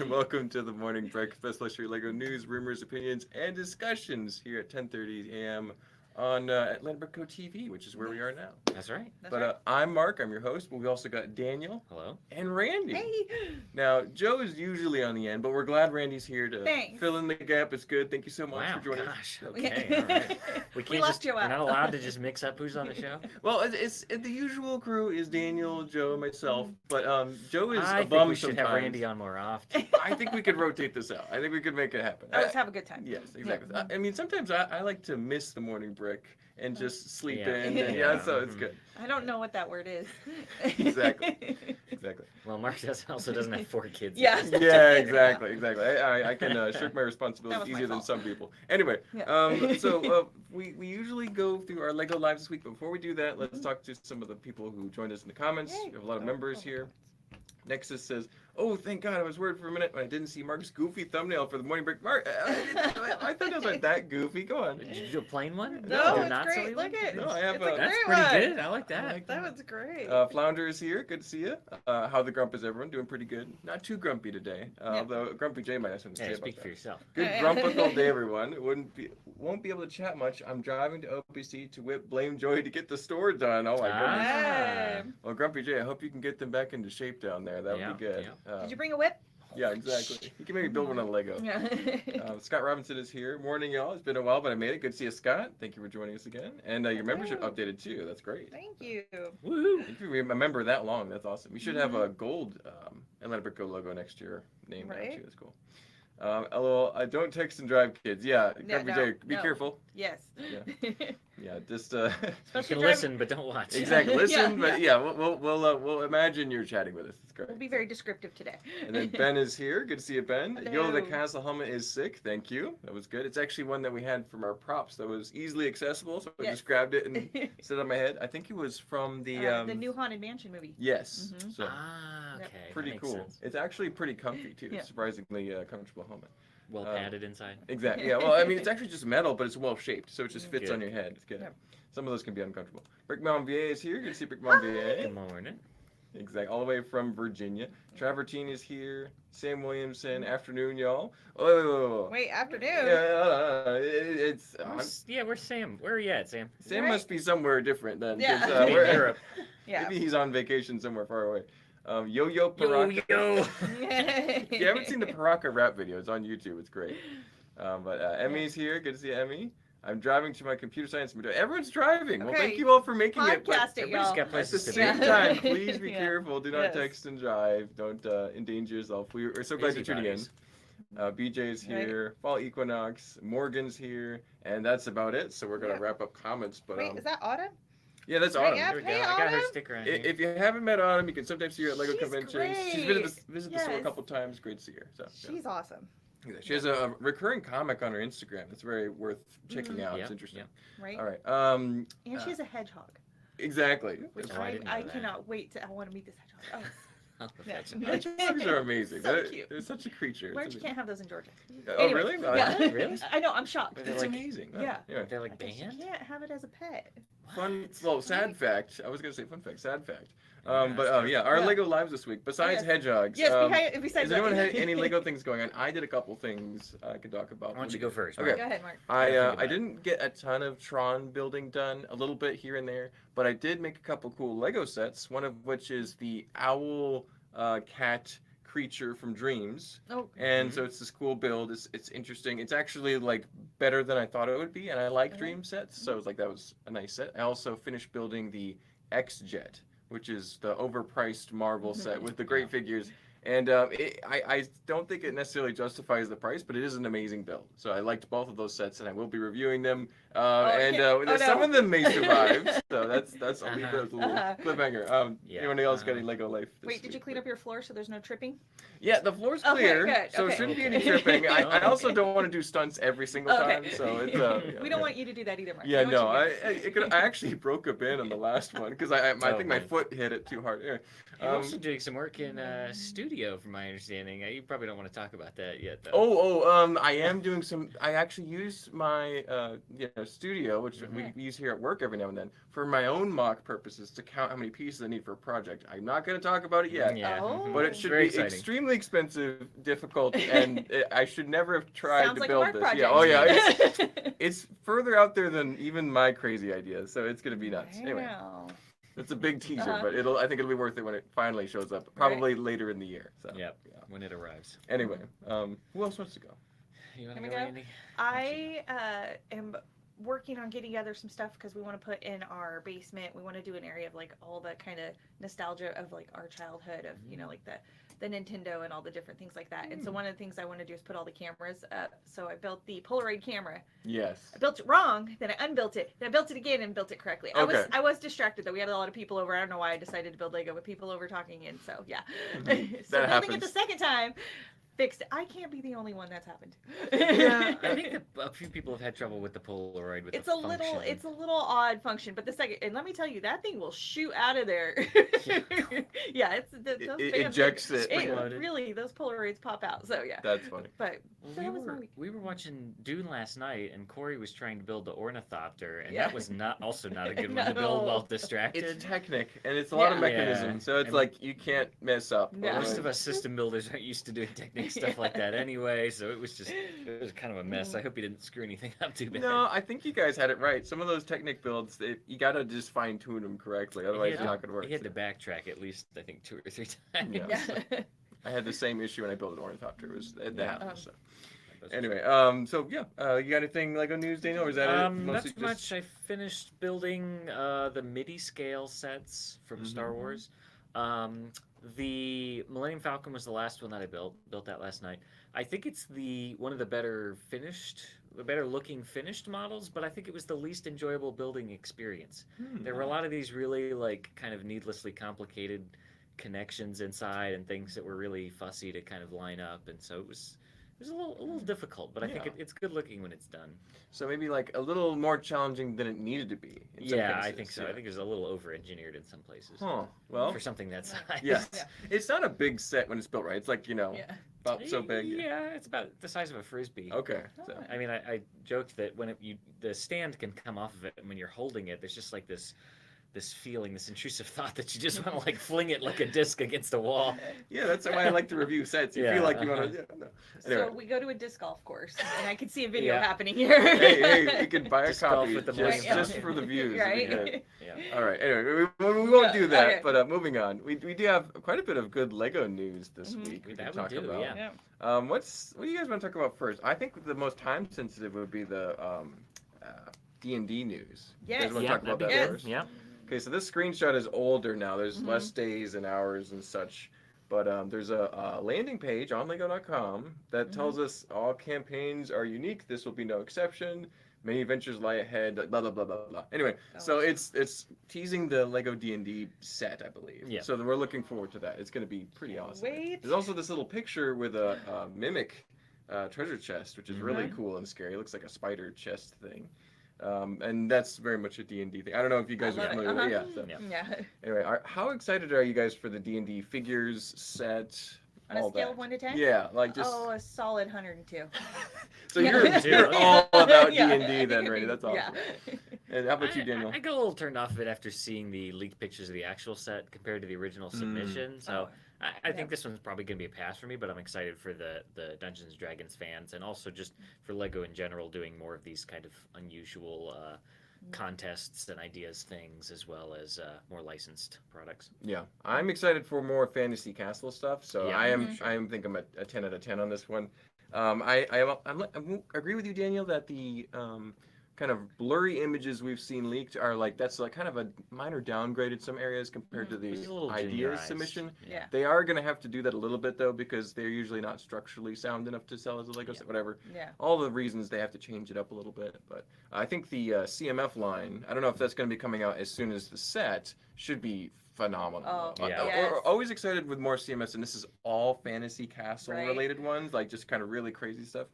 Welcome to the morning breakfast. Let's share Lego news, rumors, opinions, and discussions here at 10:30 a.m. on Atlantic TV, which is where we are now. That's right. I'm Mark. I'm your host. But we also got Daniel. Hello. And Randy. Hey. Now, Joe is usually on the end, but we're glad Randy's here to fill in the gap. It's good. Thank you so much for joining us. Okay. All right. We can't we're not allowed to just mix up who's on the show. Well, it's the usual crew is Daniel, Joe, and myself. But Joe is I a bum think we should sometimes. have Randy on more often. I think we could rotate this out. I think we could make it happen. Let's have a good time. Yes, exactly. Yeah. I mean, sometimes I like to miss the morning break and just sleep Yeah. in. And, Yeah. so it's good. I don't know what that word is. Exactly. Well, Mark also doesn't have 4 kids. Yeah. Yeah, exactly. I can shirk my responsibilities That was my easier than fault. some people. Anyway, Yeah. so we usually go through our Lego lives this week. But before we do that, let's talk to some of the people who joined us in the comments. Yay. We have a lot of members here. Nexus says, "Oh, thank God, I was worried for a minute when I didn't see Mark's goofy thumbnail for the morning break." Mark, I thought it was that goofy. Go on. Did you do a plain one? No, Do it's not great. silly one? Look at it. No, I have It's a That's great pretty one. good. I like that. That was great. Flounder is here. Good to see you. How the grump is everyone? Doing pretty good. Not too grumpy today. Although Grumpy J might have something to say Yeah, about speak that. for yourself. Good grumpical day, everyone. Won't be able to chat much. I'm driving to OPC to whip Blame Joy to get the store done. Oh my goodness. Hey. Well, Grumpy J, I hope you can get them back into shape down there. That would be good. Did you bring a whip? Yeah, exactly. You can maybe build one on Lego. Yeah. Scott Robinson is here. Morning, y'all. It's been a while, but I made it. Good to see you, Scott. Thank you for joining us again. And your membership updated too. That's great. Thank you. Woohoo! If you remember that long, that's awesome. We should have a gold Atlantic Go logo next year named after you. That's cool. LOL, don't text and drive, kids. Yeah, Grumpy J, be careful. Yes. Yeah, just You can listen, but don't watch. exactly. Listen, but we'll imagine you're chatting with us. It's great. We'll be very descriptive today. And then Ben is here. Good to see you, Ben. Hello. Yo, the castle helmet is sick. Thank you. That was good. It's actually one that we had from our props that was easily accessible, so I just grabbed it and set it on my head. I think it was from the new Haunted Mansion movie. Yes. Mhm. So okay. pretty that makes cool. sense. It's actually pretty comfy too. Yeah. It's surprisingly comfortable helmet. Well padded inside. Exactly. Yeah. Well, I mean, it's actually just metal, but it's well shaped, so it just fits Good. on your head. It's good. Yep. Some of those can be uncomfortable. Brick Mom VA is here. Good to see Brick Mom VA. Good morning. Exactly. All the way from Virginia. Travertine is here. Sam Williamson. Afternoon, y'all. Oh. Wait, afternoon. Yeah, Where's Sam? Where are you at, Sam? Sam Right. must be somewhere different then. Yeah. 'Cause, Maybe we're- Europe. Yeah. Maybe he's on vacation somewhere far away. Yo Paraka. Yo. If you haven't seen the Paraka rap video, it's on YouTube. It's great. But Emmy's here. Good to see Emmy. I'm driving to my computer science module. Everyone's driving. Well, Okay. thank you all for making it. But Podcast it, Everybody's y'all. got at the places to same be. time, please be Yeah. careful. Do not Yes. text and drive. Don't endanger yourself. We're so glad Easy you're tuning in. bodies. BJ's Right. here. Fall Equinox. Morgan's here. And that's about it. So we're going to wrap up comments. But Wait, is that Autumn? yeah, that's Right, Autumn. yeah. There we go. Hey, I got her Autumn. sticker on here. If you haven't met Autumn, you can sometimes see her at Lego She's conventions. She's great. visited the store a Yes. couple times. Great to see her. So, yeah. She's awesome. She has a recurring comic on her Instagram. It's very worth checking out. Yeah, It's interesting. Right? All right. And she has a hedgehog. Exactly. Which Oh, I didn't know I that. cannot wait to. I want to meet this hedgehog. I'll Yeah. fetch it. Hedgehogs are amazing. So They're, cute. they're such a creature. Where It's you amazing. can't have those in Georgia. Oh, Anyway, really? Yeah. Really? I know. I'm shocked. They're It's like- amazing. Oh, Yeah. Anyway. They're like I guess you banned? can't have it as a pet. Fun. Well, sad fact. I was gonna say fun fact. Sad fact. Yeah, But that's yeah, our Yeah. Lego lives this week. Besides Yes. hedgehogs. Yes, besides Has anyone that. had any Lego things going on? I did a couple things I could talk about. Why don't you go first? Okay. Go ahead, Mark. Yeah, think I about it. didn't get a ton of Tron building done, a little bit here and there, but I did make a couple cool Lego sets, one of which is the owl cat creature from Dreams. Oh. And so it's this cool build. It's interesting. It's actually like better than I thought it would be, and I like Okay. Dream sets, so I was like, that was a nice set. I also finished building the X-Jet, which is the overpriced Marvel set with the great figures. And I don't think it necessarily justifies the price, but it is an amazing build. So I liked both of those sets, and I will be reviewing them. Some of them may survive, so that's I'll leave that as a little cliffhanger. Yeah. Anyone else got any Lego life? this Wait, did you week? clean up your floor so there's no tripping? Yeah, the floor's Okay, clear, good, so it okay. shouldn't be any Okay. tripping. I also Okay. don't want to do stunts every single Okay. time, so it's We don't want you to do that either, Mark. Yeah, We no, want I actually broke a bin on the last one because I think my man. foot hit it too hard. Anyway, You're also doing some work in studio. studio, from my understanding. You probably don't want to talk about that yet, though. I am doing some. I actually use my studio, which we use here at work every now and then, for my own mock purposes to count how many pieces I need for a project. I'm not going to talk about it yet, Yeah. Oh. but it should Very be exciting. extremely expensive, difficult, and I should never have tried Sounds to like a build work this. project. Yeah. Oh yeah. It's further out there than even my crazy ideas, so it's going to be nuts. Anyway. Wow. It's a big teaser, Uh-huh. but I think it'll be worth it when it finally shows up, probably later in the year. So. Yep. Yeah. When it arrives. Anyway, who else wants to go? You want to Can go, we go? Andy? I am working on getting together some stuff because we want to put in our basement. We want to do an area of like all the kind of nostalgia of like our childhood of like the Nintendo and all the different things like that. And so one of the things I want to do is put all the cameras up. So I built the Polaroid camera. Yes. I built it wrong, then I unbuilt it, then I built it again and built it correctly. Okay. I was distracted though. We had a lot of people over. I don't know why I decided to build Lego with people over talking in. So yeah. Mhm. So That building happens. it the second time fixed it. I can't be the only one that's happened. Yeah, I think that a few people have had trouble with the Polaroid with It's the a little function. it's a little odd function, but the second, and let me tell you, that thing will shoot out of there. Yeah, it's those It fans- ejects it. Spring-loaded. really, those Polaroids pop out. So yeah, That's funny. but Well, that was my week. we were watching Dune last night, and Corey was trying to build the ornithopter, and Yeah. that was not a good one to build No. while distracted. It's Technic, and it's a lot of Yeah. mechanisms, so it's And- like you can't mess up. No. Most of us system builders aren't used to doing technique stuff like that anyway, so it was kind of a mess. I hope you didn't screw anything up too bad. No, I think you guys had it right. Some of those Technic builds, you gotta just fine tune them correctly, otherwise it's had not gonna work. He had to backtrack at least, I think, 2 or 3 times. Yeah. Yeah. I had the same issue when I built an ornithopter. It was that happened. So. Those- Anyway, so yeah, you got anything Lego news, Daniel, or is that it? not Mostly too much. I finished building the MIDI scale sets from Star Wars. The Millennium Falcon was the last one that I built. Built that last night. I think it's one of the better looking finished models, but I think it was the least enjoyable building experience. There were a lot of these really like kind of needlessly complicated connections inside and things that were really fussy to kind of line up, and so it was a little difficult, but I think Yeah. it's good looking when it's done. So maybe like a little more challenging than it needed to be. In some Yeah, I cases, think so. yeah. I think it was a little over-engineered in some places. Huh. Well, For something that size. yes. Yeah. It's not a big set when it's built right. It's like Yeah. about so big. Yeah, it's about the size of a frisbee. Okay. So. Alright. I mean, I joked that when the stand can come off of it, and when you're holding it, there's just like this feeling, this intrusive thought that you just want to like fling it like a disc against a wall. Yeah, that's why I like to review sets. You Yeah, feel like you want uh-huh. to. Yeah, no. So Anyway. we go to a disc golf course, and I can see a video Yeah. happening here. hey, you can buy a Disc golf copy with the just, Millennium just Falcon. for the views. It'd be good. Right? Yeah. All right. Anyway, we won't do that. Okay. But moving on, we do have quite a bit of good Lego news this Mhm. week. We That can we talk do, about. yeah. What do you guys want to talk about first? I think the most time sensitive would be the D&D news. You guys Yes. want to Yeah, talk about that'd that be first? good. Yeah. Okay, so this screenshot is older now. There's Mhm. less days and hours and such. But there's a landing page on Lego.com that tells us all campaigns are unique. This will be no exception. Many adventures lie ahead. Blah blah blah blah blah. Anyway, Oh. so it's teasing the Lego D&D set, I believe. Yeah. So we're looking forward to that. It's going to be pretty Can't awesome. wait. There's also this little picture with a mimic treasure chest, which is really Mhm. cool and scary. It looks like a spider chest thing. And that's very much a D&D thing. I don't know if you guys I are love it. familiar with it. Yeah. So. Yeah. Yeah. Anyway, how excited are you guys for the D&D figures, set, On a all scale that? of 1 to 10? Yeah, like just. Oh, a solid 102. So Yeah. you're all about Yeah, D&D I then, think Randy. it'd That's be- awesome. And how about you, Daniel? I got a little turned off of it after seeing the leaked pictures of the actual set compared to the original submission. So I think this one's probably going to be a pass for me, but I'm excited for the Dungeons and Dragons fans and also just for Lego in general doing more of these kind of unusual contests and ideas things as well as more licensed products. Yeah, I'm excited for more fantasy castle stuff. So Yeah. I think I'm a 10 out of 10 on this one. I agree with you, Daniel, that the kind of blurry images we've seen leaked are that's like kind of a minor downgrade in some areas compared to It's the a little ideas juniorized. submission. Yeah. They are going to have to do that a little bit though because they're usually not structurally sound enough to sell as a Lego set. Whatever. Yeah. All the reasons they have to change it up a little bit, but I think the CMF line, I don't know if that's going to be coming out as soon as the set, should be phenomenal. Oh, yeah. yes. We're always excited with more CMS, and this is all fantasy castle Right. related ones, like just kind of really crazy stuff.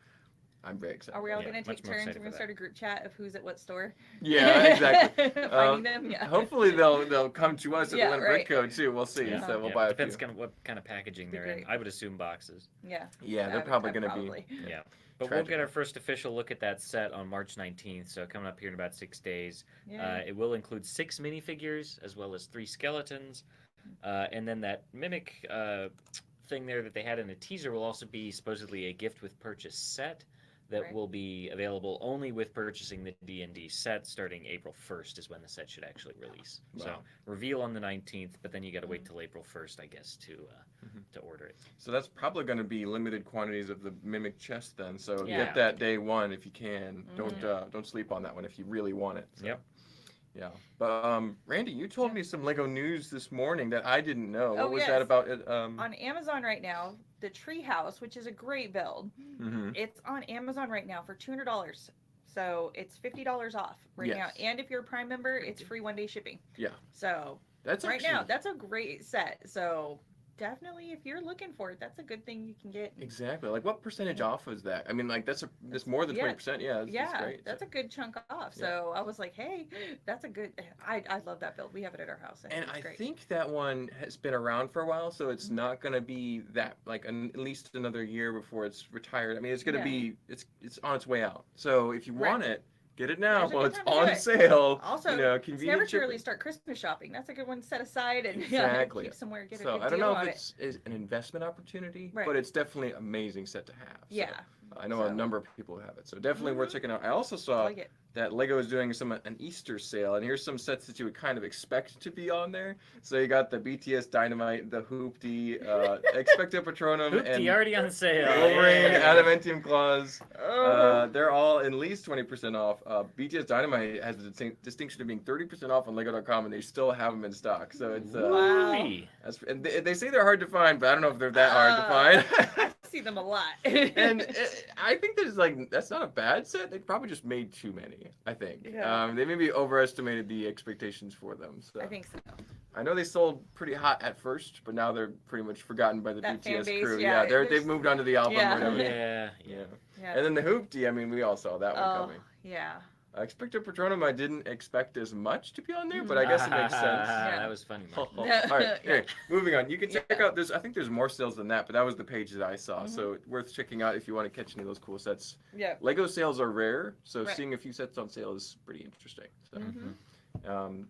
I'm very excited. Are we all Yeah, going to much take more turns? excited We're going for to start a group chat of who's at what store. Yeah, exactly. Finding them. Yeah. Hopefully they'll come to us at Yeah, the Lynn right. Brickco too. We'll see. Yeah. So we'll Yeah, buy a depends few. kind of what kind of packaging Be they're in. great. I would assume boxes. Yeah. Yeah, they're probably going to be. Probably. Yeah. But we'll get Tragic. our first official look at that set on March 19th, so coming up here in about 6 days. Yeah. It will include 6 minifigures as well as 3 skeletons. And then that mimic thing there that they had in the teaser will also be supposedly a gift with purchase set that Right. will be available only with purchasing the D&D set starting April 1st is when the set should actually release. So Wow. reveal on the 19th, but then you got to wait till April 1st, I guess, to order it. So that's probably going to be limited quantities of the mimic chest then. So Yeah. get that day one if you can. Don't sleep on that one if you really want it. So. Yep. Yeah, but Randy, you told me some Lego news this morning that I didn't know. What Oh, was yes. that about? On Amazon right now, the Treehouse, which is a great build, Mhm. it's on Amazon right now for $200. So it's $50 off right Yes. now. And if you're a Prime member, it's free 1-day shipping. Yeah. So That's right actually, now, that's a great set. So definitely, if you're looking for it, that's a good thing you can get. exactly. Like, what percentage off was that? I mean, like that's more than Yeah. 20%. Yeah, that's Yeah, great. that's a good chunk off. So I was like, hey, that's a good. I love that build. We have it at our house. And it's I great. think that one has been around for a while, so it's not going to be that like at least another year before it's retired. I mean, it's going to Yeah. be it's on its way out. So if you want Right. it, get it now There's a while good it's time to do on it. sale. Also, you know, it's never convenient too early shipping. to start Christmas shopping. That's a good one to set aside and Exactly. keep somewhere, get a So good I don't deal know on if it. it's an investment opportunity, Right. but it's definitely an amazing set to have. So Yeah, I know a So- number of people who have it, so definitely worth checking out. I also I saw like it. that Lego is doing an Easter sale, and here's some sets that you would kind of expect to be on there. So you got the BTS Dynamite, the Hoopty, Expecto Patronum, Hoopty and already on sale. Wolverine, Yay. Adamantium Claws. Oh. They're all at least 20% off. BTS Dynamite has the distinction of being 30% off on Lego.com, and they still have them in stock. So it's Wow. Woo-wee. and they say they're hard to find, but I don't know if they're that hard to find. I see them a lot. And I think there's like that's not a bad set. They probably just made too many. I think Yeah. they maybe overestimated the expectations for them. So I think so. I know they sold pretty hot at first, but now they're pretty much forgotten by the That fan BTS base, crew. yeah, Yeah, there's- they've moved on to the album. Yeah. Or whatever. Yeah. Yeah. Yeah. And then the Hoopty. I mean, we all saw that one Oh, coming. yeah. Expecto Patronum, I didn't expect as much to be on there, but I guess it makes sense. That was funny. Mark. All right, Yeah. anyway, moving on. You can check Yeah. out I think there's more sales than that, but that was the page that I saw. So worth checking out if you want to catch any of those cool sets. Yeah. Lego sales are rare, so Right. seeing a few sets on sale is pretty interesting. So, Mhm.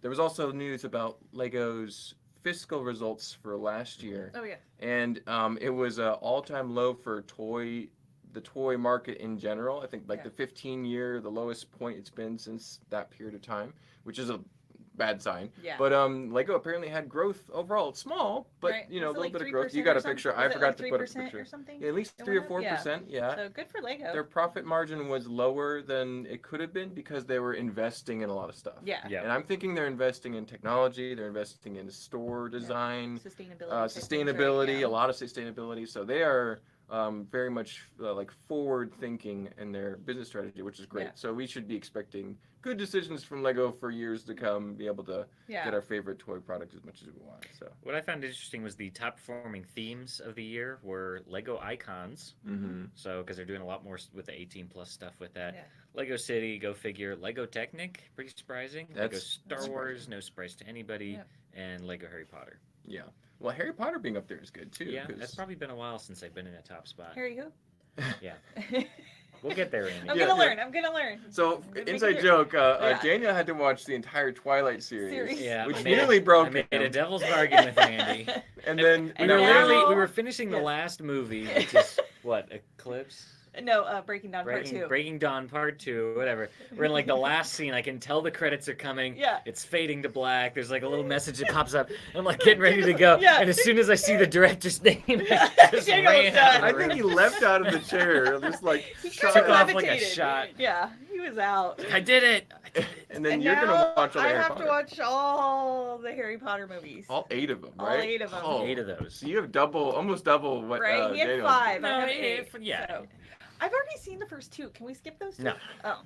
there was also news about Lego's fiscal results for last year, Oh yeah. and it was an all-time low for the toy market in general. I think like Yeah. the 15-year, the lowest point it's been since that period of time, which is a bad sign. Yeah. But Lego apparently had growth overall. It's small, but Right. you know, a Was it little like bit of growth. 3% You got or a picture. something? I Was it forgot like to put a 3% picture. or something? Yeah, at least It 3 or went up? 4%. Yeah. So good for Lego. Their profit margin was lower than it could have been because they were investing in a lot of stuff. Yeah. Yeah. And I'm thinking they're investing in technology. They're investing in store design, Sustainability. type things, right? sustainability, Yeah. a lot of sustainability. So they are very much like forward thinking in their business strategy, which is great. Yeah. So we should be expecting good decisions from Lego for years to come. Be able to Yeah. get our favorite toy product as much as we want. So. What I found interesting was the top performing themes of the year were Lego icons. Mm-hmm. So, because they're doing a lot more with the 18 plus stuff with that. Yeah. Lego City, go figure. Lego Technic, pretty surprising. Lego That's Star surprising. Wars, no surprise to anybody. Yeah. And Lego Harry Potter. Yeah. Well, Harry Potter being up there is good too. Yeah, 'cause- that's probably been a while since they've been in a top spot. Harry who? Yeah. I'm We'll get there, Andy. Yeah, gonna yeah. learn. I'm gonna learn. So, Good make inside it. joke, Yeah. Daniel had to watch the entire Twilight series, Series. Yeah, which I made nearly I broke made a him. devil's bargain with Andy. And then We And were now- literally we were finishing the Yes. last movie, which is what, Eclipse? No, Breaking Down Part 2. Breaking Dawn Part 2, whatever. We're in like the last scene. I can tell the credits are coming. Yeah. It's fading to black. There's like a little message that pops up. I'm like getting ready to go. Yeah. And as soon as I see the director's name, I just Daniel was ran out of done. the I think he room. left out of the chair, just like He shot Took kinda off like a levitated. shot. Yeah, he was out. I did it. And then And you're now gonna watch all the I Harry have Potter. to watch all the Harry Potter movies. All 8 of them, All right? 8 of them. Oh, 8 of those. So you have almost double what Right? He had Daniel 5. I No, have yeah, 8. yeah. So. I've already seen the first 2. Can we skip those 2? No. Oh.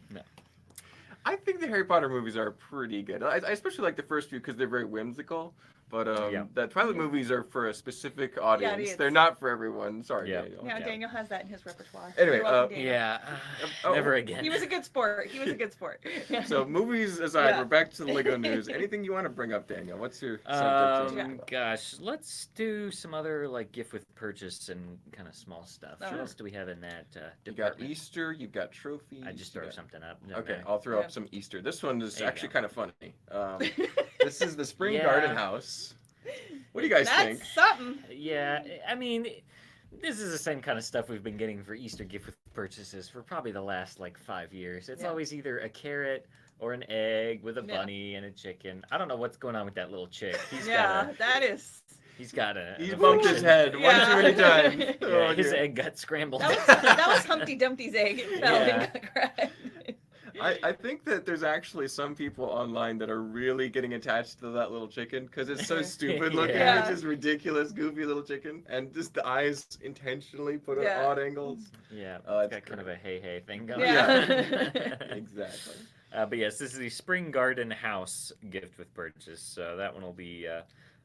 I think the Harry Potter movies are pretty good. I especially like the first few because they're very whimsical. But Yeah. that Twilight movies are for a specific audience. audience. They're not for everyone. Sorry, Yeah. Daniel. Now Yeah. Daniel has that in his repertoire. Anyway, You're welcome, Daniel. Yeah. Oh. Never again. He was a good sport. He was a good sport. So movies aside, Yeah. we're back to the Lego news. Anything you want to bring up, Daniel? What's your subject? Yeah. Gosh, let's do some other like gift with purchase and kind of small stuff. Sure. What else do we have in that You got department? Easter. You've got trophies. I just you throw got- something up. doesn't Okay, matter. I'll throw Yeah. up some Easter. This one is There you actually go. kind of funny. This is the Spring Yeah. Garden House. What do you guys That's think? something. Yeah, I mean, this is the same kind of stuff we've been getting for Easter gift with purchases for probably the last like 5 years. It's Yeah. always either a carrot or an egg with a Yeah. bunny and a chicken. I don't know what's going on with that little chick. Yeah, that is. He's got a. He's an bumped his affliction. head Yeah. one too many times. Yeah, Oh, his dear. egg got scrambled. That was Humpty Dumpty's egg. It fell Yeah. and got cracked. I think that there's actually some people online that are really getting attached to that little chicken because it's so stupid looking. Yeah. It's just ridiculous, goofy little chicken, and just the eyes intentionally put at Yeah. odd angles. Yeah, Oh, it's that's got kind of a great. hey thing going. Yeah. Exactly. But yes, this is the Spring Garden House gift with purchase. So that one will be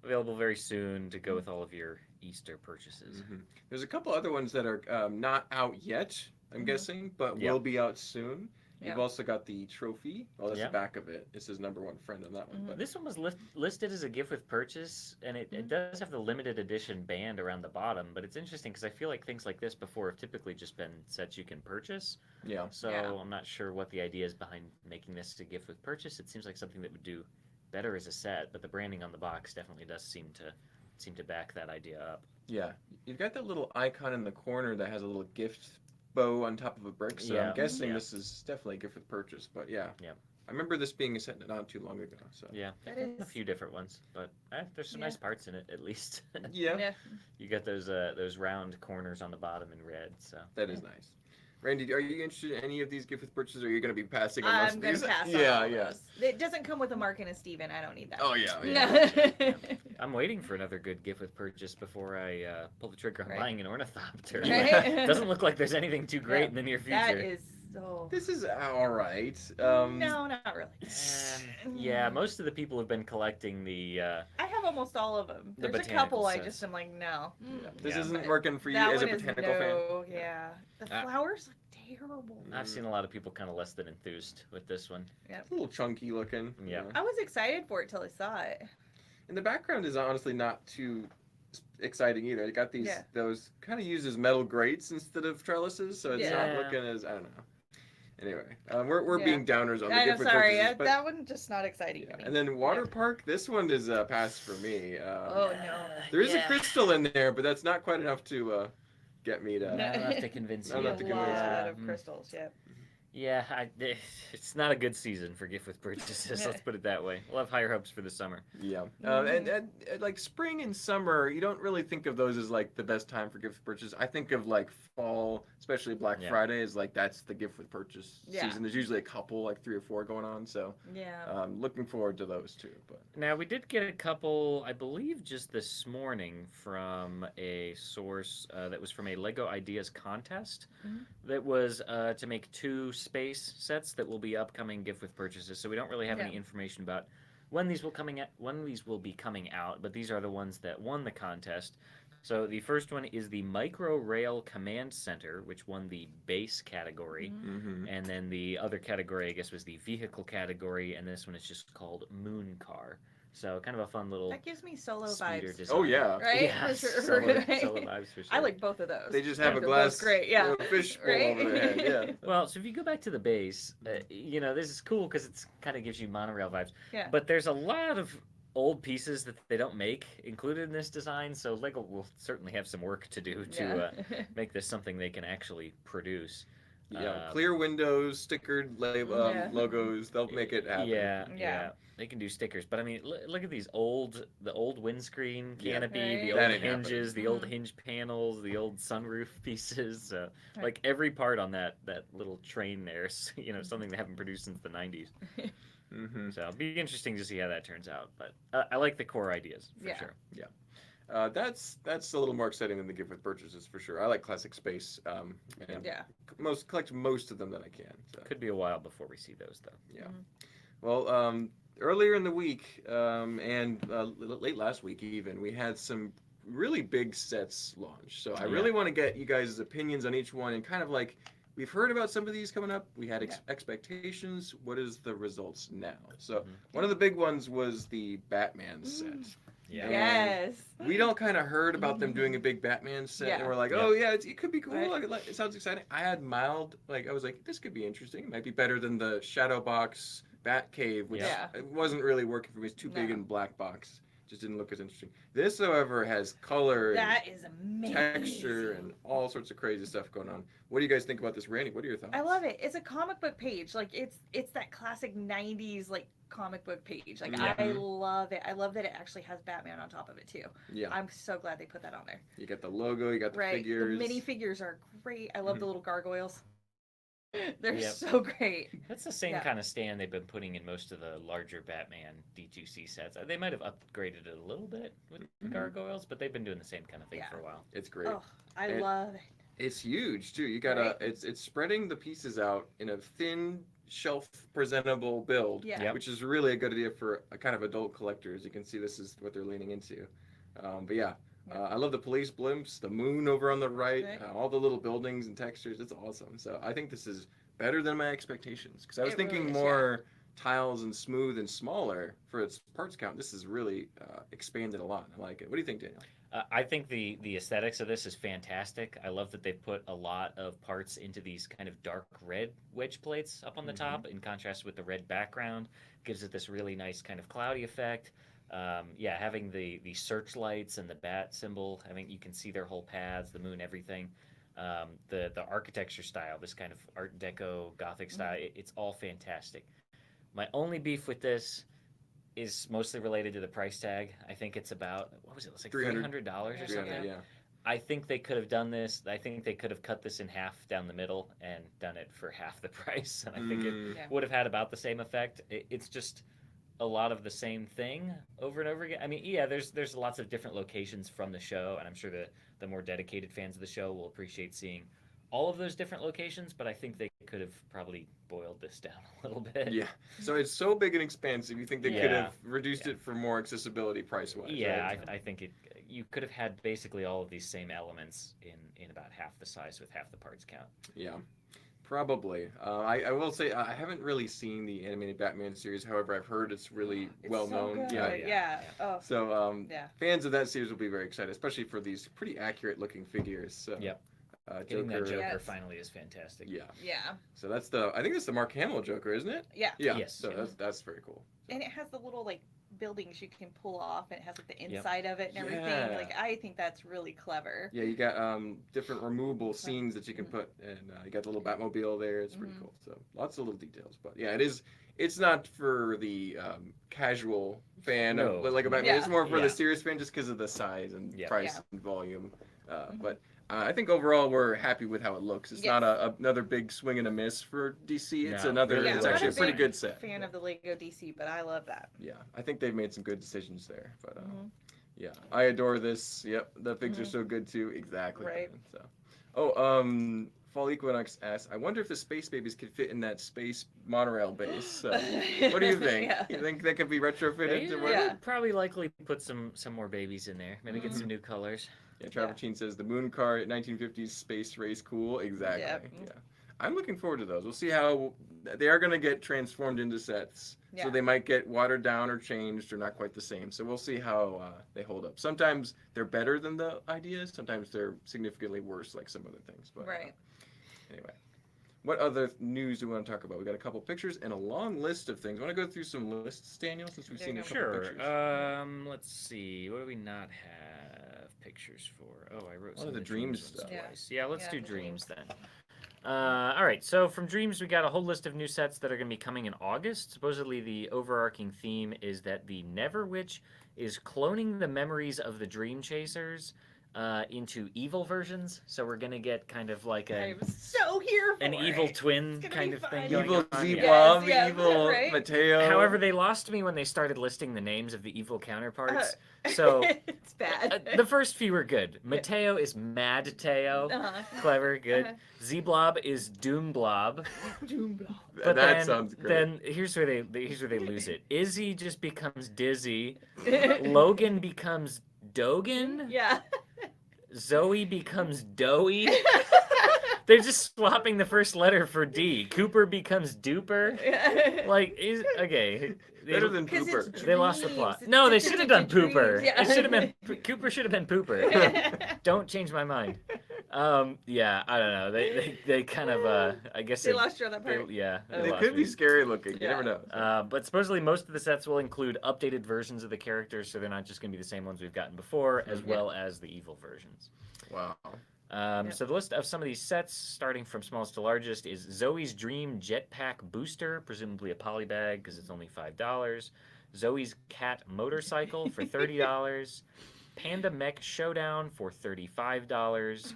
available very soon to go with all of your Easter purchases. Mhm. There's a couple other ones that are not out yet, I'm Mhm. guessing, but Yeah. will be out soon. You've Yeah. also got the trophy. Well, that's Yeah. the back of it. This is number one friend on that one. Mhm. But This one was listed as a gift with purchase, and it does have the limited edition band around the bottom. But it's interesting because I feel like things like this before have typically just been sets you can purchase. yeah. So Yeah. I'm not sure what the idea is behind making this a gift with purchase. It seems like something that would do better as a set, but the branding on the box definitely does seem to back that idea up. Yeah. You've got that little icon in the corner that has a little gift bow on top of a brick. So Yeah. I'm guessing Yeah. this is definitely a gift with purchase. But yeah. Yeah. I remember this being a set not too long ago. So Yeah, That there's a is- few different ones, but there's some Yeah. nice parts in it at least. yeah, Yeah. You got those round corners on the bottom in red. So that is nice. Randy, are you interested in any of these gift with purchases, or are you going to be passing on most I'm of gonna these? pass on Yeah, all yeah. those. It doesn't come with a Mark and a Steven. I don't need that. Oh yeah. I'm waiting for another good gift with purchase before I pull the trigger on Right. buying an ornithopter. Right. Doesn't look like there's anything too great Yeah, in the near future. That is so. This is all right. No, not really. Yeah, most of the people have been collecting the. I have almost all of them. The There's a couple botanical I sets. just am like, no. This Yeah. isn't working for you That as a one is botanical fan. no, yeah. The Uh, flowers look terrible. I've seen a lot of people kind of less than enthused with this one. It's a little chunky looking. Yeah. I was excited for it till I saw it. And the background is honestly not too exciting either. It got these Yeah. those kind of used as metal grates instead of trellises, so it's not Yeah. looking as I don't know. Anyway, we're Yeah. being downers on the I'm gift with sorry, purchases, but that one just not exciting yeah. to me. And then water park, this one is a pass for me. Oh no. There is a Yeah. crystal in there, but that's not quite enough to get me to. Not enough to convince Not you. enough to a convince me. lot of Mm. crystals, yeah. Yeah, it's not a good season for gift with purchases. Let's put it that way. We'll have higher hopes for the summer. Yeah, Mhm. and like spring and summer, you don't really think of those as like the best time for gift with purchase. I think of like fall, especially Black Yeah. Friday, is like that's the gift with purchase Yeah. season. There's usually a couple, like 3 or 4 going on. So Yeah. looking forward to those too. But Now, we did get a couple, I believe just this morning, from a source that was from a Lego Ideas contest Mhm. that was to make 2 space sets that will be upcoming gift with purchases. So we don't really have any Yeah. information about when these will be coming out, but these are the ones that won the contest. So the first one is the Micro Rail Command Center, which won the base category. Mhm. And then the other category, I guess, was the vehicle category, and this one is just called Moon Car. So kind of a fun little That gives me solo speeder vibes. design. oh yeah, Right? Yeah, For sure, solo, right? solo vibes for sure. I like both of those. they just have a They're both glass, great, yeah. fish bowl Right? over their head. Yeah. Well, so if you go back to the base, this is cool because it's kind of gives you monorail vibes. Yeah. But there's a lot of old pieces that they don't make included in this design, so Lego will certainly have some work to do to make this something they can actually produce. Yeah, clear windows, stickered Yeah. logos. They'll make it happen. Yeah, Yeah. they can do stickers, but I mean, look at these the old windscreen Yeah. canopy, Right. the That old ain't happening. hinges, the old Mhm. hinge panels, the old sunroof pieces. Right. Like every part on that little train there is, something they haven't produced since the '90s. Mm-hmm. So it'll be interesting to see how that turns out. But I like the core ideas for Yeah. sure. That's a little more exciting than the gift with purchases for sure. I like classic space. And Yeah. collect most of them that I can. So. Could be a while before we see those though. Yeah. Mhm. Well, earlier in the week and late last week even, we had some really big sets launched. So I really want to get you guys' opinions on each one and kind of like we've heard about some of these coming up. We had expectations. What is the results now? So one of the big ones was the Batman set. Yeah. Yes. We all kind of heard about them doing a big Batman set, and we're like, oh yeah, it could be cool. Right. Like, it sounds exciting. I had mild, I was like, this could be interesting. It might be better than the Shadow Box Bat Cave, which it wasn't really working for me. It's too big in black box. Just didn't look as interesting. This, however, has color That is amazing. texture and all sorts of crazy stuff going on. What do you guys think about this, Randy? What are your thoughts? I love it. It's a comic book page. Like it's that classic 90s like comic book page. Like I love it. I love that it actually has Batman on top of it too. Yeah. I'm so glad they put that on there. You got the logo, you got the figures. The mini figures are great. I love the little gargoyles. They're so great. That's the same kind of stand they've been putting in most of the larger Batman D2C sets. They might have upgraded it a little bit with the gargoyles, but they've been doing the same kind of thing for a while. It's great. Oh, I love it. It's huge too. You gotta it's spreading the pieces out in a thin shelf presentable build, which is really a good idea for a kind of adult collectors. You can see this is what they're leaning into. But yeah. I love the police blimps, the moon over on the right, all the little buildings and textures. It's awesome. So I think this is better than my expectations because I was thinking more tiles and smooth and smaller for its parts count. This is really expanded a lot. I like it. What do you think, Daniel? I think the aesthetics of this is fantastic. I love that they've put a lot of parts into these kind of dark red wedge plates up on the top in contrast with the red background. Gives it this really nice kind of cloudy effect. Having the searchlights and the bat symbol, I mean, you can see their whole paths, the moon, everything. The architecture style, this kind of Art Deco Gothic style, it's all fantastic. My only beef with this is mostly related to the price tag. I think it's about, what was it? It's like $300 or something. Yeah. I think they could have done this. I think they could have cut this in half down the middle and done it for half the price. And I think it would have had about the same effect. It's just a lot of the same thing over and over again. I mean, there's lots of different locations from the show, and I'm sure the more dedicated fans of the show will appreciate seeing all of those different locations, but I think they could have probably boiled this down a little bit. Yeah. So it's so big and expansive, you think they could have reduced it for more accessibility price-wise? Yeah, right? I think you could have had basically all of these same elements in about half the size with half the parts count. Yeah. Probably. I will say I haven't really seen the animated Batman series. However, I've heard it's really well known. Yeah. Oh. So fans of that series will be very excited, especially for these pretty accurate looking figures. So, getting that Joker finally is fantastic. Yeah. So I think that's the Mark Hamill Joker, isn't it? Yeah. Yes. So that's very cool. And it has the little like buildings you can pull off, and it has like the inside of it and everything. Yeah. Like I think that's really clever. Yeah, you got different removable scenes that you can put, and you got the little Batmobile there. It's pretty cool. So lots of little details, but yeah, it's not for the casual fan of like a Batman. It's more for the serious fan, just because of the size and price and volume. But I think overall we're happy with how it looks. It's not another big swing and a miss for DC. It's it's actually a pretty good set. Fan of the Lego DC, but I love that. Yeah, I think they've made some good decisions there. But yeah, I adore this. Yep, the figs are so good too. Exactly. Right. So, Fall Equinox asks, I wonder if the Space Babies could fit in that space monorail base. So, what do you think? You think they could be retrofitted? They probably likely put some more babies in there. Maybe get some new colors. Yeah, Travertine says the moon car 1950s space race cool. Exactly. Yeah. I'm looking forward to those. We'll see how they are going to get transformed into sets. So they might get watered down or changed or not quite the same. So we'll see how they hold up. Sometimes they're better than the ideas. Sometimes they're significantly worse like some other things. But anyway. What other news do we want to talk about? We got a couple pictures and a long list of things. Want to go through some lists, Daniel, since we've seen a couple pictures? Let's see. What do we not have pictures for? Oh, I wrote some of the dreams stuff. Twice. Yeah, let's do dreams then. All right, so from Dreams, we got a whole list of new sets that are going to be coming in August. Supposedly, the overarching theme is that the Never Witch is cloning the memories of the Dream Chasers into evil versions. So we're gonna get kind of like I'm so here for an it. evil twin It's gonna kind be of thing fun. going Evil on. Z-Blob, Yes, evil right? Mateo. However, they lost me when they started listing the names of the evil counterparts. So it's bad. the first few were good. Mateo is Mad Teo. Uh-huh. Clever, good. Uh-huh. Z-Blob is Doom Blob. that then, sounds great. Then here's where they lose it. Izzy just becomes Dizzy. Logan becomes Dogan. Yeah. Zoe becomes Doey. They're just swapping the first letter for D. Cooper becomes Duper. Like, okay. Better than 'Cause Pooper. it's They lost the dreams. plot. It's No, they different should have done into Pooper. dreams. Yeah. It should have been Cooper. Should have been Pooper. Don't change my mind. Yeah, I don't know. They kind of I guess They lost you on that they- part. yeah. They lost could me. be scary looking. You Yeah. never know. But supposedly most of the sets will include updated versions of the characters, so they're not just going to be the same ones we've gotten before, as well as the evil versions. Wow. So the list of some of these sets, starting from smallest to largest, is Zoe's Dream Jetpack Booster, presumably a polybag because it's only $5. Zoe's Cat Motorcycle for $30. Panda Mech Showdown for $35.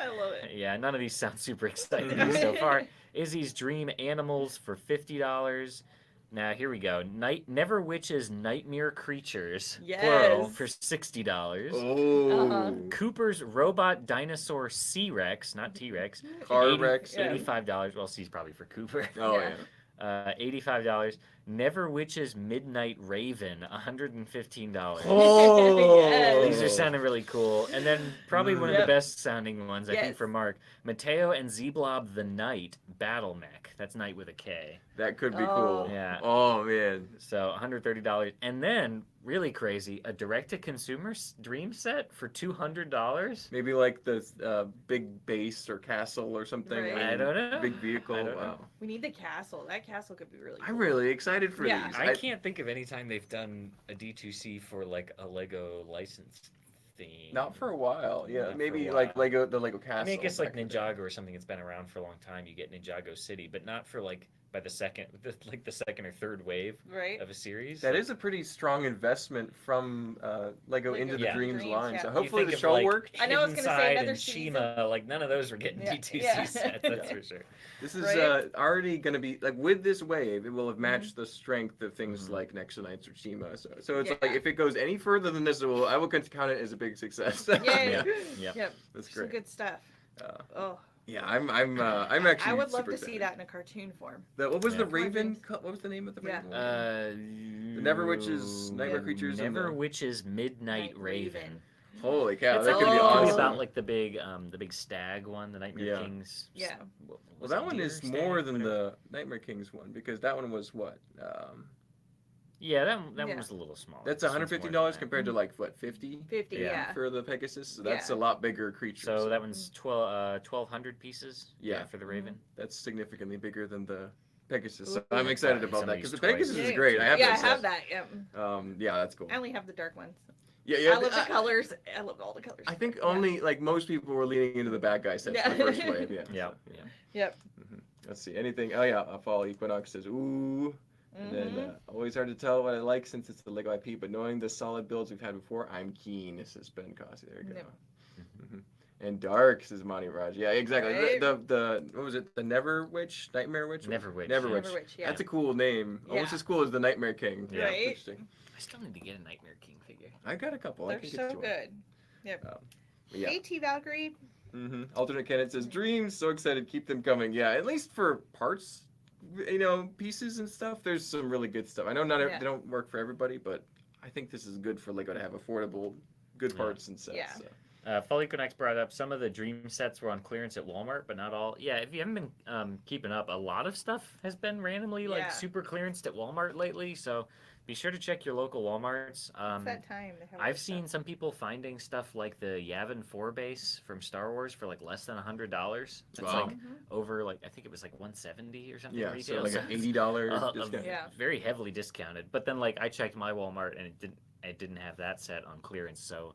I love it. Yeah, none of these sound super exciting so far. Izzy's Dream Animals for $50. Now here we go. Never Witch's Nightmare Creatures, plural, Yes. for $60. Oh. Uh-huh. Cooper's Robot Dinosaur C-Rex, not T-Rex, Car 80 Rex. Yeah. $85. Well, C's probably for Cooper. Oh Yeah. yeah. $85. Never Witch's Midnight Raven, $115. Oh. Yes. These are sounding really cool. And then probably one of the Yep. best sounding ones, I think, Yes. for Mark. Mateo and Z-Blob the Knight Battle Mech. That's Knight with a K. That could be Oh. cool. Yeah. Oh man. So $130. And then, really crazy, a direct-to-consumer dream set for $200? Maybe like the big base or castle or something. Right. I don't know. Big vehicle. I don't know. Wow. We need the castle. That castle could be really cool. I'm really excited for Yeah. these. I can't think of any time they've done a D2C for like a Lego licensed theme. Not for a while. Yeah, Not for maybe a like while. the Lego castle. I mean, I guess like back in the day. Ninjago or something that's been around for a long time. You get Ninjago City, but not for like by the second or third wave Right? of a series. That is a pretty strong investment from Lego Lego into the Yeah. Dreams Dreams, line. yeah. So You hopefully think the of, show like, worked. I know I was Hidden gonna say Side another and season. Shima, like none of those were getting Yeah. D2C Yeah. sets. That's for sure. This is Right? already going to be like with this wave, it will have Mm-hmm. matched the strength of things Mhm. like Next to Nights or Shima. So it's Yeah. like if it goes any further than this, I will count it as a big success. Yay! Yeah. Yep. Yep. That's Some great. good stuff. Uh, Oh, yeah, I'm actually. I would love super to see excited. that in a cartoon form. What was Yeah. the Raven? What was the name of the Yeah. Raven? one? The Never Witch's Nightmare Creatures and Never the- Witch's Midnight Night Raven. Raven. Holy cow, It's that could be probably awesome. about like the big stag one, the Nightmare Yeah. Kings. Yeah. Well, Was that it one deer, is stag, more than whatever? the Nightmare Kings one because that one was what? Yeah, that one Yeah. was a little smaller. That's This one's more $150 than that. compared to like what 50 50, Yeah. yeah. for the Pegasus. So that's Yeah. a lot bigger creature. So that one's 1,200 pieces. Yeah. For the Raven. That's significantly bigger than the Pegasus. So Ooh. I'm excited Probably about some that of because the these toys. Pegasus is Yeah. great. I have yeah, that I set. have that. Yeah. Yeah, that's cool. I only have the dark ones. Yeah, I love the colors. I love all the colors. I think Yeah. only like most people were leaning into the bad guy sets Yeah. the first wave. Yeah. Yeah. so, Yeah. Yep. Let's see. Anything? Oh yeah, a fall equinox says ooh. And then Mhm. always hard to tell what I like since it's the Lego IP, but knowing the solid builds we've had before, I'm keen. Says Ben Cossey. There we go. Yep. Mhm. And dark says Monty Raj. Yeah, exactly. Right. The what was it? The Never Witch, Nightmare Witch. Never Witch. Never yeah. Witch. Never Witch, yeah. That's a cool name. Almost Yeah. as cool as the Nightmare King. Yeah. Right? Interesting. I still need to get a Nightmare King figure. I got a couple. I They're can so get you one. good. Yeah. Hey, T Valkyrie. Alternate Kenneth says dreams. So excited. Keep them coming. Yeah. At least for parts, pieces and stuff. There's some really good stuff. I know not Yeah. they don't work for everybody, but I think this is good for Lego to have affordable, good Yeah. parts and sets. Yeah. So. Fall Equinox brought up some of the dream sets were on clearance at Walmart, but not all. Yeah, if you haven't been keeping up, a lot of stuff has been randomly Yeah. super clearanced at Walmart lately. So be sure to check your local Walmarts. It's that time. to have all I've the seen stuff. some people finding stuff like the Yavin 4 base from Star Wars for like less than $100. That's Wow. like Mhm. over I think it was like 170 or something Yeah. retail. So like an it's, $80 uh, discount. Yeah. very heavily discounted. But then I checked my Walmart and it didn't have that set on clearance, so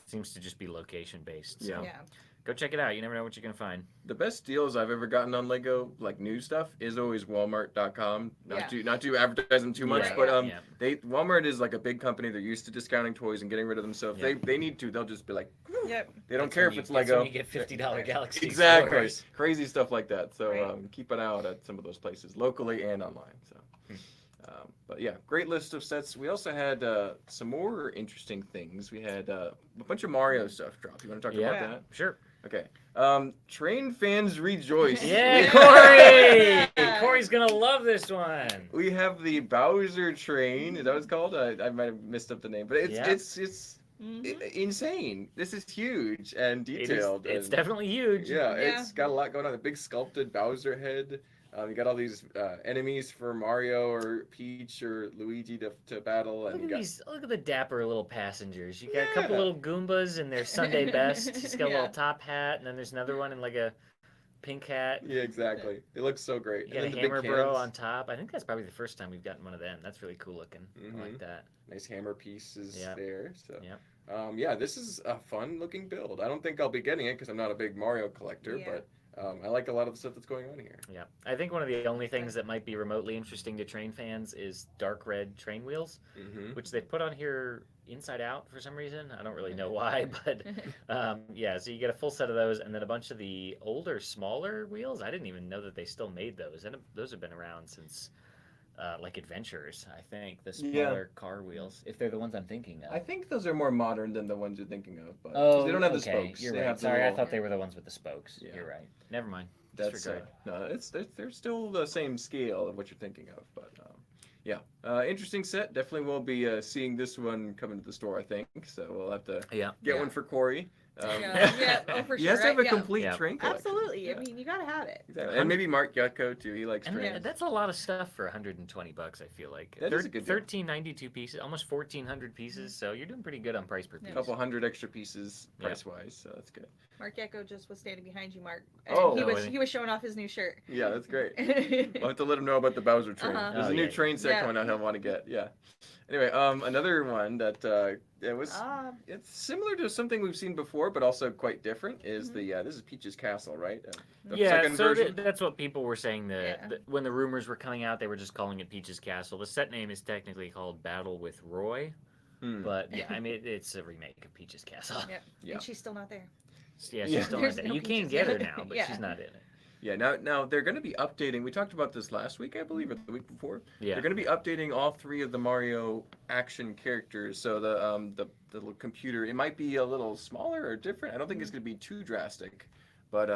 it seems to just be location based. So Yeah. Yeah. go check it out. You never know what you're gonna find. The best deals I've ever gotten on Lego, like new stuff, is always Walmart.com. Not to advertise them too much, Yeah, but yeah. Walmart is like a big company. They're used to discounting toys and getting rid of them. So if they need to, they'll just be like, Yep. they don't That's care when if it's that's Lego. when you get $50 Galaxy. Exactly, stores. crazy stuff like that. So Right. keep an eye out at some of those places, locally and online. So. But yeah, great list of sets. We also had some more interesting things. We had a bunch of Mario stuff drop. You want to talk about Yeah. that? Sure. Okay. Train fans rejoice. Yeah, Yeah. Corey! Corey's gonna love this one. We have the Bowser train. Is that what it's called? I might have missed up the name, but Yeah. it's Mhm. insane. This is huge and It's detailed. it's and- definitely huge. Yeah, Yeah. it's got a lot going on. A big sculpted Bowser head. You got all these enemies for Mario or Peach or Luigi to battle, and Look you at got these! Look at the dapper little passengers. You got a couple Yeah. little Goombas in their Sunday best. He's got a Yeah. little top hat, and then there's another one in like a pink hat. yeah, exactly. It looks so great. You got a then the hammer big bro cans. on top. I think that's probably the first time we've gotten one of them. That's really cool looking. I like Mhm. that. Nice hammer pieces Yeah. there. So, Yep. yeah, this is a fun looking build. I don't think I'll be getting it because I'm not a big Mario collector, Yeah. but I like a lot of the stuff that's going on here. Yeah, I think one of the only things that might be remotely interesting to train fans is dark red train wheels, Mm-hmm. which they've put on here inside out for some reason. I don't really know why, but yeah, so you get a full set of those, and then a bunch of the older, smaller wheels. I didn't even know that they still made those, and those have been around since like Adventures, I think, the Yeah. smaller car wheels, if they're the ones I'm thinking of. I think those are more modern than the ones you're thinking of, but 'cause Oh, they don't have the okay, spokes. You're They right. have the Sorry, I little- thought they were the ones with the spokes. Yeah. You're right. Never mind. That's Disregard. no, they're still the same scale of what you're thinking of, but yeah, interesting set. Definitely will be seeing this one come into the store, I think. So we'll have to Yeah. get Yeah. one for Corey. Yeah, oh, for he sure, has to have right? a Yeah. complete Yeah. train collection. Absolutely. Yeah. I mean, you gotta have it. Exactly. And maybe Mark Yutko too. He likes And trains. that's a lot of stuff for $120. I feel like That is a good deal. 1392 pieces, almost 1400 pieces. So you're doing pretty good on price per piece. A couple hundred extra pieces Yeah. price wise, so that's good. Mark Echo just was standing behind you, Mark. And Oh. he Oh, was really? he was showing off his new shirt. Yeah, that's great. We'll have to let him know about the Bowser train. Uh-huh. There's Oh, a new yeah. train set Yeah. coming out he'll want to get. Yeah. Anyway, another one that it was it's similar to something we've seen before, but also quite different. Is Mhm. the this is Peach's Castle, right? The Yeah, second so version. that's what people were saying. Yeah. When the rumors were coming out, they were just calling it Peach's Castle. The set name is technically called Battle with Roy, Hmm. but yeah, I mean it's a remake of Peach's Castle. Yep. Yeah. And she's still not there. Yeah, Yeah. she's still There's not there. no You can Peaches get her yet. now, but Yeah. she's not in it. Yeah, now they're going to be updating. We talked about this last week, I believe, or the week before. Yeah. They're going to be updating all three of the Mario action characters. So the little computer, it might be a little smaller or different. I don't think it's going to be too drastic. But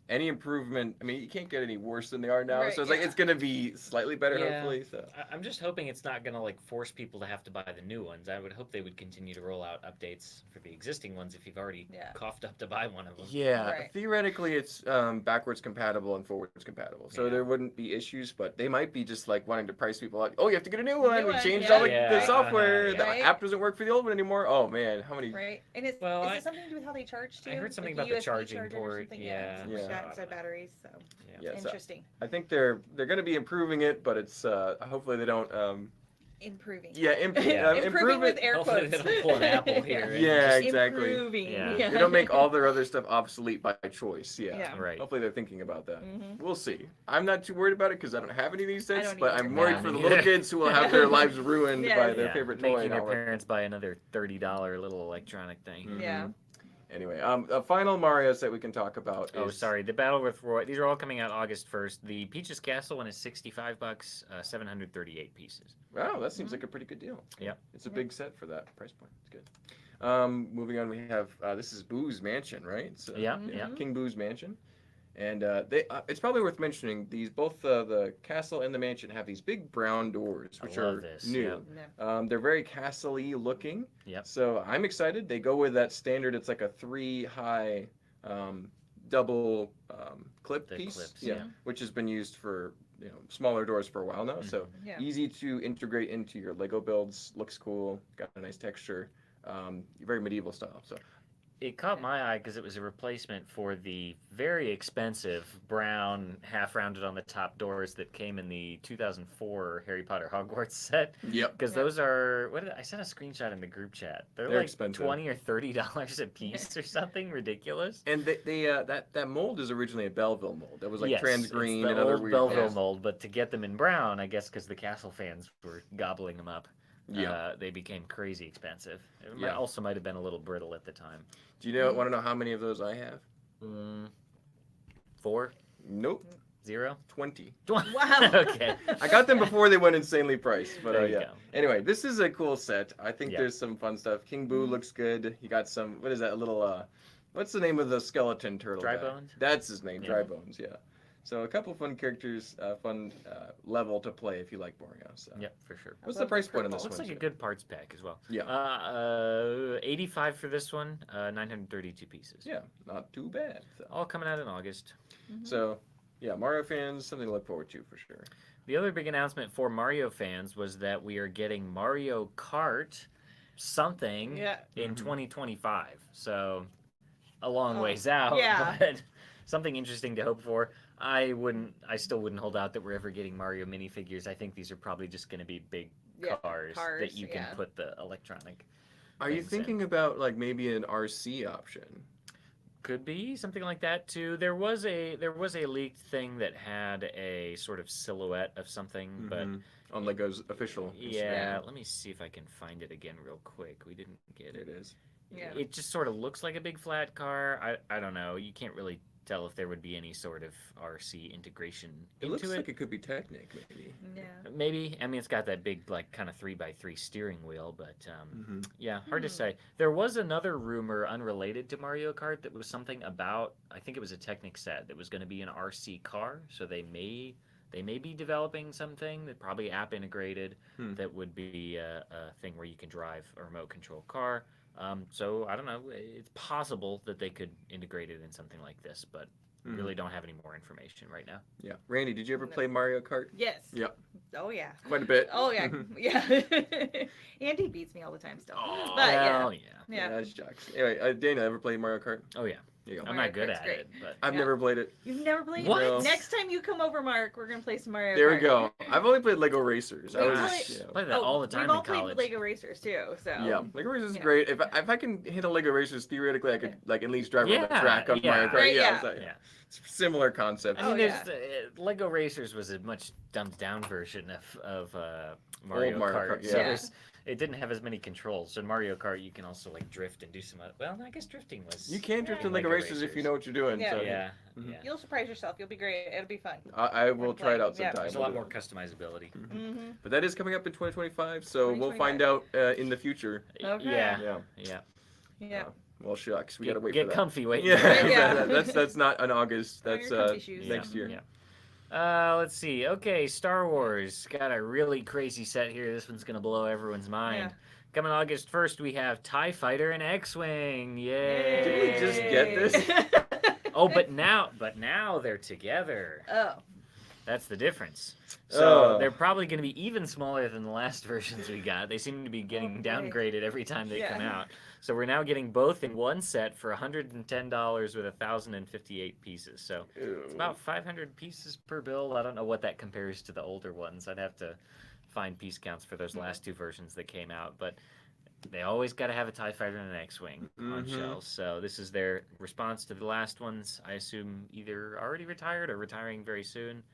any improvement, I mean, you can't get any worse than they are now. Right, So it's like yeah. it's going to be slightly better, Yeah. hopefully. So I'm just hoping it's not gonna like force people to have to buy the new ones. I would hope they would continue to roll out updates for the existing ones if you've already Yeah. coughed up to buy one of them. yeah, Right. theoretically it's backwards compatible and forwards compatible. So Yeah. there wouldn't be issues, but they might be just like wanting to price people out. Oh, you have to get a new one. New We one, changed yeah. all the Yeah, software. yeah. The Right. app doesn't work for the old one anymore. Oh man, how many? Right. And it's Well, is I- it something to do with how they charge too? I heard something Like about the USB charging charger or port, something? yeah. something like Yeah. that instead of batteries. So Yeah. Yeah, so interesting. I think they're going to be improving it, but it's hopefully they don't. Improving. Improve with it. air Hopefully quotes. they don't pull an Apple here. and Yeah, just- exactly. Improving. Yeah. They don't make all their other stuff obsolete by choice. Yeah. Yeah. Right. Hopefully they're thinking about that. Mhm. We'll see. I'm not too worried about it because I don't have any of these I sets, don't but either. I'm worried Yeah, for the me little neither. kids who will have their lives ruined Yeah. by their Yeah, favorite toy. making and their all that. parents buy another $30 little electronic thing. Mhm. Yeah. Anyway, a final Mario set we can talk about. Oh, is, sorry. The Battle with Roy. These are all coming out August 1st. The Peach's Castle one is $65, 738 pieces. Wow, that seems like a pretty good deal. Yep. It's a big set for that price point. It's good. Moving on, we have this is Boo's Mansion, right? So, Yeah, yeah. King Boo's Mansion, and it's probably worth mentioning these both the castle and the mansion have these big brown doors, which I love are this, new. Yeah. They're very castle-y looking. Yep. So I'm excited. They go with that standard. It's like a 3-high double clip The piece, clips, yeah, yeah. which has been used for smaller doors for a while now. So Yeah. easy to integrate into your Lego builds. Looks cool. Got a nice texture. Very medieval style. So It caught my eye because it was a replacement for the very expensive brown half-rounded on the top doors that came in the 2004 Harry Potter Hogwarts set. Yep. Because those are I sent a screenshot in the group chat. They're They're like expensive. $20 or $30 a piece or something ridiculous. And that mold is originally a Belleville mold. That was like Yes, trans green it's the and other old weird. Belleville colors. mold, but to get them in brown, I guess because the Castle fans were gobbling them up. Yeah. They became crazy expensive. It Yeah. also might have been a little brittle at the time. Do you want to know how many of those I have? 4? Nope. 0? 20. Wow. Okay. I got them before they went insanely priced, but There you yeah. go. Anyway, this is a cool set. I think Yeah. there's some fun stuff. King Boo looks good. You got some. What is that? A little. What's the name of the skeleton turtle? Dry guy? Bones? That's his name. Yeah. Dry Bones. Yeah. So a couple fun characters, fun level to play if you like Mario. So. Yep, for sure. What's the price point on this Looks one? like a good parts pack as well. Yeah. 85 for this one, 932 pieces. Yeah, not too bad. So. All coming out in August. So, yeah, Mario fans, something to look forward to for sure. The other big announcement for Mario fans was that we are getting Mario Kart something Yeah. in Mhm. 2025. So a long Oh, ways out, yeah. but something interesting to hope for. I still wouldn't hold out that we're ever getting Mario minifigures. I think these are probably just going to be big Yeah, cars cars, that you can yeah. put the electronic. Are you things in. thinking about like maybe an RC option? Could be something like that too. There was a leaked thing that had a sort of silhouette of something, but Mhm. On Lego's official. yeah, Instagram. let me see if I can find it again real quick. We didn't get There it. it is. Yeah. It just sort of looks like a big flat car. I don't know. You can't really tell if there would be any sort of RC integration It into looks it. like it could be Technic, maybe. Yeah. Maybe. I mean, it's got that big, like, kind of 3x3 steering wheel, but Mm-hmm. yeah, hard to Hmm. say. There was another rumor unrelated to Mario Kart that was something about, I think it was a Technic set that was going to be an RC car, so they may be developing something that probably app integrated that would be a thing where you can drive a remote control car. So I don't know. It's possible that they could integrate it in something like this, but we really don't have any more information right now. Yeah. Randy, did you ever No. play Mario Kart? Yes. Yep. Oh yeah. Quite a bit. Oh yeah. Yeah. Andy beats me all the time still. Oh, But yeah. Well, yeah. Yeah. That's jokes. Anyway, Dana, ever played Mario Kart? Oh yeah. There you go. I'm Mario not good Kart's at great. it, but I've Yeah. never played it. You've never played? What? No. Next time you come over, Mark, we're gonna play some Mario There Kart. we go. I've only played Lego Racers. I We was, play- you know. play that all the time We've all in college. played Lego Racers too. So Yeah, Lego Racers is Yeah. great. If I can hit a Lego Racers, theoretically I could like at least drive on the Yeah, track of yeah. Mario Kart. Right, yeah, yeah. so, Yeah. It's a similar concept. I mean, Oh, there's yeah. Lego Racers was a much dumbed down version of Mario Mario Kart. Kart, So yeah. it didn't have as many controls. So in Mario Kart, you can also like drift and do some. Well, I guess drifting was. You can drift Yeah. in Lego Racers if you know what you're doing. Yeah. So Yeah, Mhm. yeah. you'll surprise yourself. You'll be great. It'll be fun. I will try it out Yeah. sometime. There's a lot more customizability. Mm-hmm. But that is coming up in 2025, so we'll find 2025. out in the future. Okay. Yeah, Yeah. yeah. Yeah. Well, shucks, we Get, gotta wait get for that. comfy, wait. Yeah, Yeah. that's not in August. On That's your comfy shoes. next year. Yeah. Let's see. Okay, Star Wars got a really crazy set here. This one's gonna blow everyone's mind. Yeah. Coming August 1st, we have TIE Fighter and X-Wing. Yay! Did we just get this? Oh, but now they're together. Oh. That's the difference. So Oh. they're probably going to be even smaller than the last versions we got. They seem to be getting Oh, boy. downgraded every time they Yeah. come out. So we're now getting both in one set for $110 with 1,058 pieces. So it's about 500 pieces per build. I don't know what that compares to the older ones. I'd have to find piece counts for those last two versions that came out. But they always got to have a TIE Fighter and an X-Wing on Mhm. shelves. So this is their response to the last ones. I assume either already retired or retiring very soon.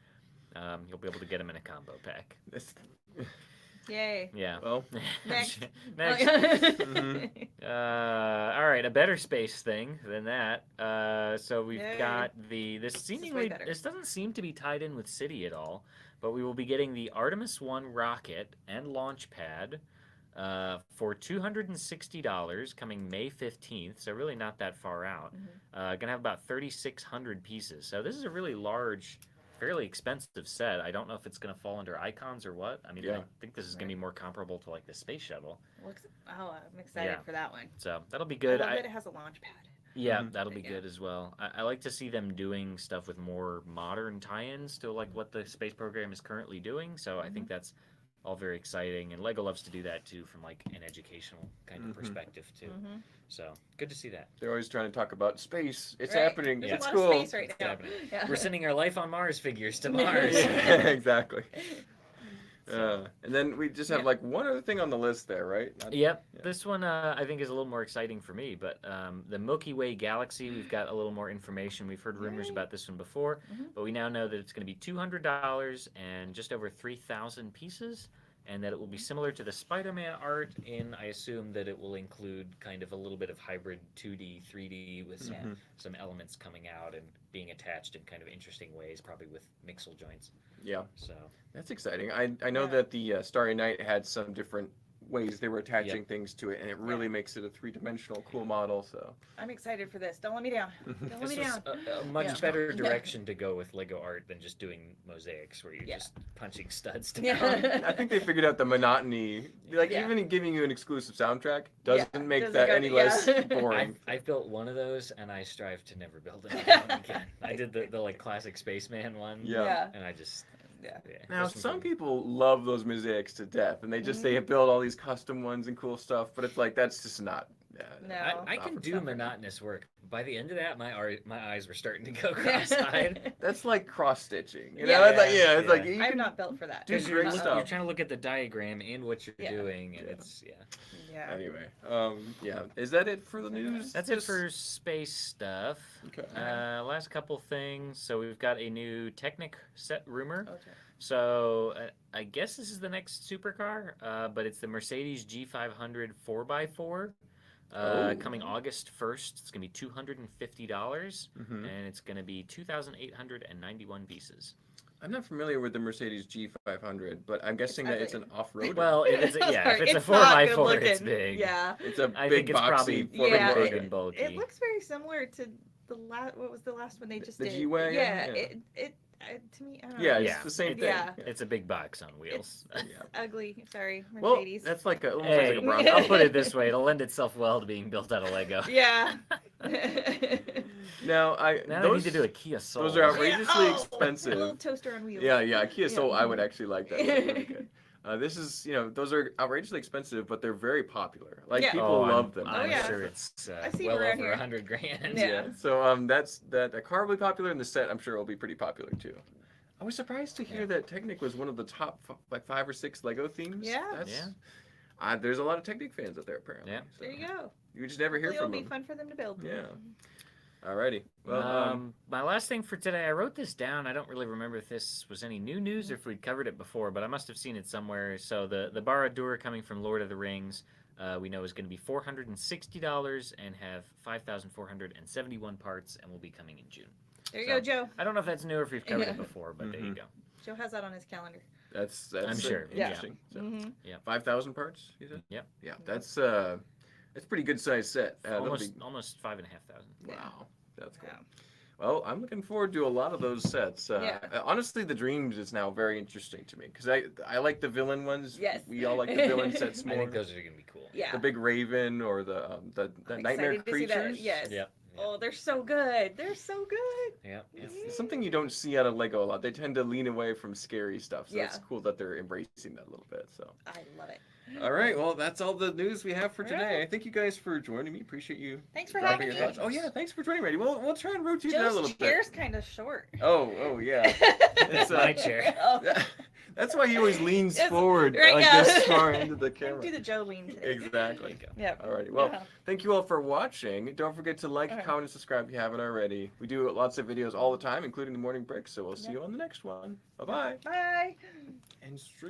You'll be able to get them in a combo pack. This- Yay. Yeah. well, Next. Next. Mhm. All right, a better space thing than that. So we've Yay. got this way seemingly better. this doesn't seem to be tied in with City at all, but we will be getting the Artemis One Rocket and launch pad for $260 coming May 15th. So really not that far out. Gonna have about 3,600 pieces. So this is a really large, fairly expensive set. I don't know if it's gonna fall under icons or what. I mean, Yeah. I think this is gonna be more comparable to like the space shuttle. I'm excited Yeah. for that one. So that'll be I good. love that it has a launch pad. Yeah, Mhm. that'll be Yeah. good as well. I like to see them doing stuff with more modern tie-ins to like what the space program is currently doing. So I think that's all very exciting. And Lego loves to do that too, from like an educational kind of perspective too. Mm-hmm. So good to see that. They're always trying to talk about space. It's Right. happening. There's It's a lot cool. of space right It's now. happening. Yeah. We're sending our Life on Mars figures to Mars. Yeah, exactly. So- And then we just have Yeah. like one other thing on the list there, right? Not- Yep. Yeah. This one I think is a little more exciting for me, but the Milky Way Galaxy, we've got a little more information. We've heard rumors Yay. about this one before, Mhm. but we now know that it's going to be $200 and just over 3,000 pieces, and that it will be similar to the Spider-Man art in, I assume that it will include kind of a little bit of hybrid 2D, 3D with Mhm. some elements coming out and being attached in kind of interesting ways, probably with mixel joints. Yeah, So that's exciting. I know Yeah. that the Starry Night had some different ways they were attaching things to it, and it really makes it a three-dimensional, cool model. So I'm excited for this. Don't let me down. Don't let this me was down. a much Yeah. better Yeah. direction to go with Lego art than just doing mosaics where you're Yeah. just punching studs to Yeah. I think they figured out the monotony. Like Yeah. even giving you an exclusive soundtrack doesn't make doesn't that go any to- less yeah. boring. I've built one of those and I strive to never build another one again. I did the like classic spaceman one. Yeah. And I just Yeah. Now, this one's some a- people love those mosaics to death, and they just they build all these custom ones and cool stuff. But it's like that's just not. No. I not can for do stuff for me. monotonous work. By the end of that, my eyes were starting to go cross-eyed. That's like cross stitching. You know, Yeah. it's like it's like Yeah. you I'm can- not built for that. Do Because great you're stuff. trying to look at the diagram and what you're Yeah. doing, and Yeah. it's Yeah. Anyway, yeah. Is that it for the news? That's it for space stuff. Okay. Last couple things. So we've got a new Technic set rumor. Okay. So I guess this is the next supercar, but it's the Mercedes G500 4x4. Oh. Coming August 1st. It's going to be $250, Mhm. and it's going to be 2,891 pieces. I'm not familiar with the Mercedes G500, but I'm guessing that it's an ugly. off-road. Well, if it's a, yeah, if Sorry, it's a not good 4x4, it's looking. big. Yeah. it's a I big think it's probably boxy four-wheel Yeah, big motor. and bulky. It looks very similar to the last. What was the last one they just The did? G-Wagon? Yeah. Yeah. It to me. I don't Yeah, know. it's Yeah. the same thing. Yeah. It's a big box on wheels. Yeah. Ugly. Sorry, Well, Mercedes. that's like a almost Hey, like a Bronco. I'll put it this way: it'll lend itself well to being built out of Lego. Yeah. Now, Now those they need to do a Kia Soul. those are outrageously Oh, expensive. A little toaster on wheels. Yeah, Kia Soul. Yeah. I would actually like that. That's really good. This is, those are outrageously expensive, but they're very popular. Like Yeah. people love them. I'm yeah. sure it's I've seen well around over here. $100,000. Yeah. So that car will be popular, and the set I'm sure will be pretty popular too. I was surprised to hear Yeah. that Technic was one of the top like 5 or 6 Lego themes. Yeah. There's a lot of Technic fans out there apparently. Yeah. So There you go. you just never hear Hopefully from it'll be them. fun for them to build. Yeah. Alrighty. Well, My last thing for today, I wrote this down. I don't really remember if this was any new news or if we'd covered it before, but I must have seen it somewhere. So the Barad-dûr coming from Lord of the Rings, we know is going to be $460 and have 5,471 parts, and will be coming in June. There you So, go, Joe. I don't know if that's new or if we've covered Yeah. it before, but there you Mhm. go. Joe has that on his calendar. that's I'm sure. Yeah. interesting. So, Mm-hmm. 5,000 parts, you said? Yep. Yeah, that's a pretty good size set. That'll Almost 5,500. be, Yeah. wow, that's cool. Yeah. Well, I'm looking forward to a lot of those sets. Yeah. Honestly, the Dreams is now very interesting to me because I like the villain ones. Yes. We all like the villain sets I more. think those are going to be cool. Yeah. The big Raven or the I'm Nightmare excited to see that. Creatures. Yes. Yep. Oh, they're so good. They're so good. Yep. It's something you don't see out of Lego a lot. They tend to lean away from scary stuff, so it's Yeah. cool that they're embracing that a little bit. So, I love it. all right, well, that's all the news we have for today. Yeah. I thank you guys for joining me. Appreciate you. Thanks for dropping having your me. thoughts. Oh yeah, thanks for joining me. We'll try and rotate that a little Joe's bit. chair's kind of short. Oh yeah. It's my chair. Oh. That's why he always leans Yes, forward right, like yeah. this far into the I'm camera. do the Joe lean today. Exactly. Yeah. Alrighty. Well, Yeah. thank you all for watching. Don't forget to like, Alright. comment, and subscribe if you haven't already. We do lots of videos all the time, including the morning break. So we'll see Yeah. you on the next one. Bye bye. Bye. And stream.